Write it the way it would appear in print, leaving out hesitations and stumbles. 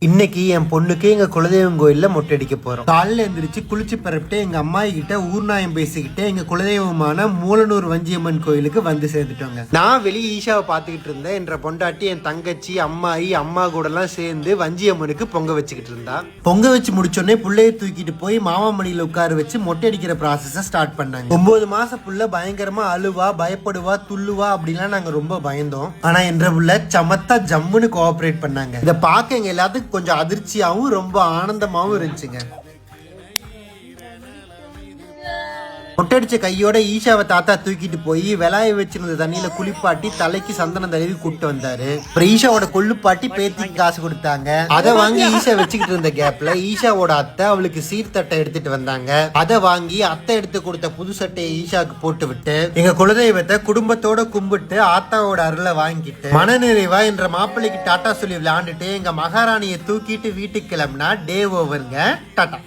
இன்னைக்கு என் பொண்ணுக்கு எங்க குலதெய்வம் கோயில்ல மொட்டை அடிக்க போறோம். காலையில எந்திரிச்சு குளிச்சு பரப்பிட்டு எங்க அம்மா கிட்ட ஊர்நாயம் பேசிக்கிட்டு எங்க குலதெய்வமான மூலனூர் வஞ்சியம்மன் கோயிலுக்கு வந்து சேர்ந்துட்டோங்க. நான் வெளியே ஈஷாவை பாத்துக்கிட்டு இருந்தேன். என்ற பொண்டாட்டி என் தங்கச்சி அம்மா கூட எல்லாம் சேர்ந்து வஞ்சியம்மனுக்கு பொங்க வச்சுக்கிட்டு இருந்தா. பொங்க வச்சு முடிச்சோடனே புள்ளைய தூக்கிட்டு போய் மாமா மடியில உட்கார வச்சு மொட்டை அடிக்கிற ப்ராசஸ ஸ்டார்ட் பண்ணாங்க. 9 மாச புள்ள பயங்கரமா அழுவா, பயப்படுவா, துள்ளுவா அப்படிலாம் நாங்க ரொம்ப பயந்தோம். ஆனா என்ற புள்ள சமத்தா ஜம்முன்னு கோஆபரேட் பண்ணாங்க. இதை பார்க்க எங்க எல்லாத்துக்கும் கொஞ்சம் அதிர்ச்சியாவும் ரொம்ப ஆனந்தமாவும் இருந்துச்சுங்க. மொட்டடிச்ச கையோட ஈஷாவை தாத்தா தூக்கிட்டு போய் விளாய வச்சிருந்த தண்ணியில குளிப்பாட்டி தலைக்கு சந்தனம் தடவி கூப்பிட்டு வந்தாரு. அப்புறம் ஈஷாவோட கொள்ளுப்பாட்டி பேத்திக்கு காசு கொடுத்தாங்க. அதை வாங்கி ஈஷா வச்சுக்கிட்டு இருந்த கேப்ல ஈஷாவோட அத்தை அவளுக்கு சீர்தட்டை எடுத்துட்டு வந்தாங்க. அதை வாங்கி அத்தை எடுத்து கொடுத்த புது சட்டையை ஈஷாவுக்கு போட்டு விட்டு எங்க குலதெய்வத்தை குடும்பத்தோட கும்பிட்டு ஆத்தாவோட அருளை வாங்கிட்டு மனநிறைவா என்ற மாப்பிள்ளைக்கு டாட்டா சொல்லி விளையாண்டுட்டு எங்க மகாராணியை தூக்கிட்டு வீட்டுக்கு கிளம்புனா டே ஓவருங்க. டாட்டா.